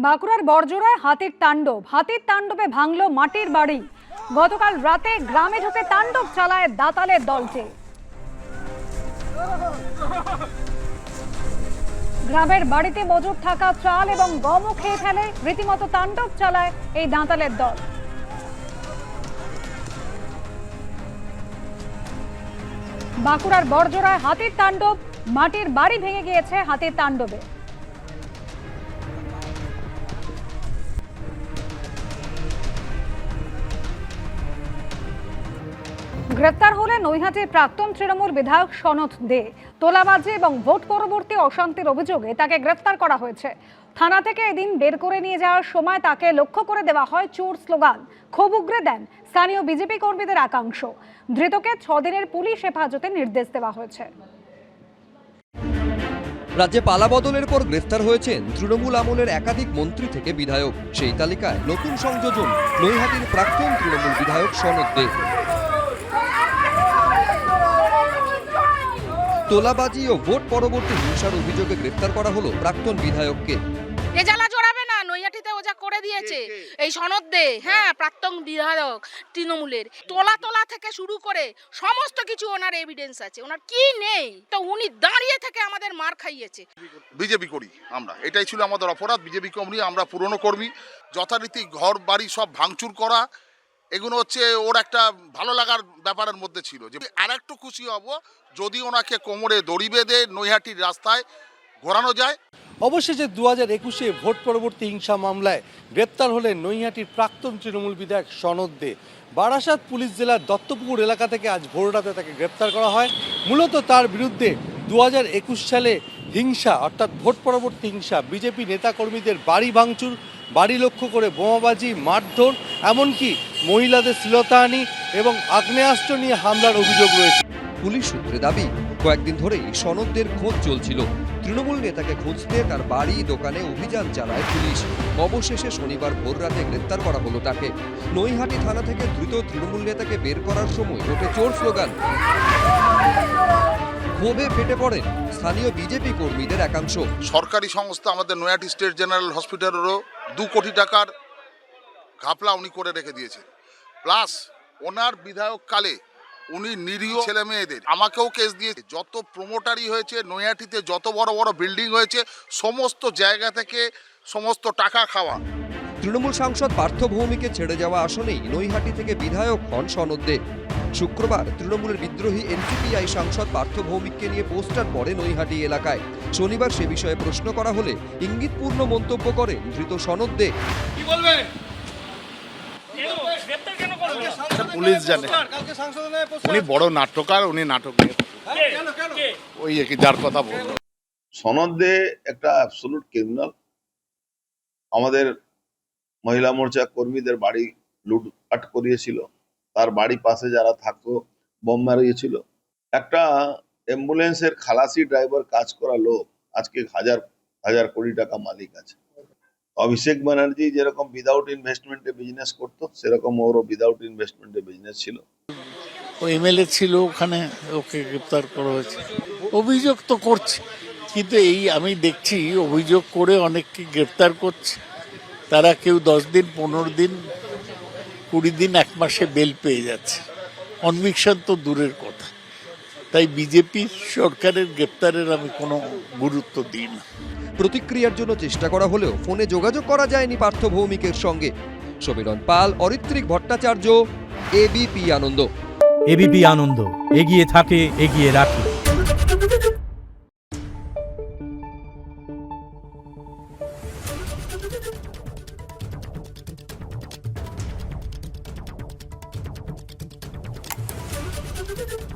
বাঁকুড়ার বড়জোড়ায় হাতির তাণ্ডবে ভাঙল মাটির বাড়ি। গতকাল রাতে গ্রামে ঢুকে তাণ্ডব চালায় দাতালের দলটি। গ্রামের বাড়িতে মজুদ থাকা চাল এবং গমও খেয়ে ফেলে। রীতিমতো তাণ্ডব চালায় এই দাঁতালের দল। বাঁকুড়ার বড়জোড়ায় হাতির তাণ্ডব, মাটির বাড়ি ভেঙে গিয়েছে হাতির তাণ্ডবে। গ্রেপ্তার হলেন নৈহাটির প্রাক্তন তৃণমূল বিধায়ক সনৎ দে। তোলাবাজি এবং ভোট পরবর্তী অশান্তির অভিযোগে তাকে গ্রেপ্তার করা হয়েছে। থানা থেকে এদিন বের করে নিয়ে যাওয়ার সময় তাকে লক্ষ্য করে দেওয়া হয় চোর স্লোগান। ক্ষোভ উগরে দেন স্থানীয় বিজেপি কর্মীদের একাংশ। ধৃতকে 6 দিনের পুলিশ হেফাজতে নির্দেশ দেওয়া হয়েছে। রাজ্যে পালাবদলের পর গ্রেফতার হয়েছেন তৃণমূল আমলের একাধিক মন্ত্রী থেকে বিধায়ক। সেই তালিকায় নতুন সংযোজন নৈহাটির প্রাক্তন তৃণমূল বিধায়ক সনৎ দে। তোলাবাজি ও ভোট পরবর্তী হিংসার অভিযোগে গ্রেফতার করা হলো প্রাক্তন বিধায়ককে। এ জ্বালা জড়াবে না, নৈহাটিতে ওজা করে দিয়েছে এই সনৎ দে। হ্যাঁ, প্রাক্তন বিধায়ক তৃণমূলের। তোলা থেকে শুরু করে সমস্ত কিছু ওনার এভিডেন্স আছে। ওনার কি নেই তো উনি দাঁড়িয়ে থেকে আমাদের মার খাইয়েছে। বিজেপি করি আমরা, এটাই ছিল আমাদের অপরাধ। বিজেপি কর্মী আমরা, পুরনো কর্মী। যথারীতি ঘর বাড়ি সব ভাঙচুর করা, এগুলো হচ্ছে ওর একটা ভালো লাগার ব্যাপারের মধ্যে ছিল। যে আর একটু খুশি হব যদি ওনাকে কোমরে দড়ি বেঁধে নৈহাটির রাস্তায় ঘোরানো যায়। অবশেষে 2021-এ ভোট পরবর্তী হিংসা মামলায় গ্রেপ্তার হলেন নৈহাটির প্রাক্তন তৃণমূল বিধায়ক সনৎ দে। বারাসাত পুলিশ জেলার দত্তপুকুর এলাকা থেকে আজ ভোররাতে তাকে গ্রেপ্তার করা হয়। মূলত তার বিরুদ্ধে 2021 সালে হিংসা অর্থাৎ ভোট পরবর্তী হিংসা, বিজেপি নেতাকর্মীদের বাড়ি ভাঙচুর, বাড়ি লক্ষ্য করে বোমাবাজি, মারধর, এমনকি মহিলাদের শ্লীলতাহানি এবং আগ্নেয়াস্ত্র নিয়ে হামলার অভিযোগ রয়েছে। পুলিশ সূত্রে দাবি, কয়েকদিন ধরেই সনৎদের খোঁজ চলছিল। তৃণমূল নেতাকে খুঁজতে তার বাড়ি দোকানে অভিযান চালায় পুলিশ। অবশেষে শনিবার ভোররাতে গ্রেপ্তার করা হলো তাকে। নৈহাটি থানা থেকে ধৃত তৃণমূল নেতাকে বের করার সময় ওঠে চোর স্লোগান। ক্ষোভে ফেটে পড়েন স্থানীয় বিজেপি কর্মীদের একাংশ। সরকারি সংস্থা আমাদের নৈহাটি স্টেট জেনারেল হসপিটালেরও 2 কোটি টাকার ঘাপলা উনি করে রেখে দিয়েছেন। প্লাস ওনার বিধায়ক কালে উনি নিরীহ ছেলে মেয়েদের, আমাকেও কেস দিয়েছে। যত প্রমোটারি হয়েছে নৈহাটিতে, যত বড় বড় বিল্ডিং হয়েছে, সমস্ত জায়গা থেকে সমস্ত টাকা খাওয়া। তৃণমূল সাংসদ পার্থ ভৌমিকে ছেড়ে যাওয়া আসনেই নৈহাটি থেকে বিধায়ক হন সনৎ দে। শুক্রবার তৃণমূলের বিদ্রোহী এনসিপিআই সাংসদ পার্থ ভৌমিককে নিয়ে পোস্টার পড়ে নৈহাটি এলাকায়। শনিবার সে বিষয়ে প্রশ্ন করা হলে ইঙ্গিতপূর্ণ মন্তব্য করেন ধৃত সনৎ দে। কি বলবে? পুলিশ জানে, উনি বড় নাট্যকার, উনি নাটক নিয়ে ওই যার কথা বলল। সনৎ দে একটা অ্যাবসলিউট ক্রিমিনাল। আমাদের মহিলা মোর্চা কর্মীদের বাড়ি লুটপাট করিয়েছিল, তার বাড়ি পাশে যারা থাকতো বোম মারিয়েছিল। একটা অ্যাম্বুলেন্সের খালাসি ড্রাইভার কাজ করা লোক আজকে হাজার কোটি টাকা মালিক আছে। অভিষেক ব্যানার্জি যেরকম উইদাউট ইনভেস্টমেন্টে বিজনেস করতো, সেরকম ওরও উইদাউট ইনভেস্টমেন্টে বিজনেস ছিল। ও এমএলএ ছিল, ওখানে ওকে গ্রেপ্তার করা হয়েছে। অভিযোগ তো করছে, কিন্তু এই আমি দেখছি অভিযোগ করে অনেককে গ্রেপ্তার করছে। তারা কেউ 10 দিন, 15 দিন, 20 দিন, 1 মাসে বেল পেয়ে যাচ্ছে। কনভিকশন তো দূরের কথা। তাই বিজেপি সরকারের গ্রেপ্তারের আমি কোনো গুরুত্ব দিই না। প্রতিক্রিয়ার জন্য চেষ্টা করা হলেও ফোনে যোগাযোগ করা যায়নি পার্থ ভৌমিকের সঙ্গে। সমীরণ পাল, অরিত্রিক ভট্টাচার্য, এবিপি আনন্দ। এবিপি আনন্দ, এগিয়ে থাকে, এগিয়ে রাখে। Thank you.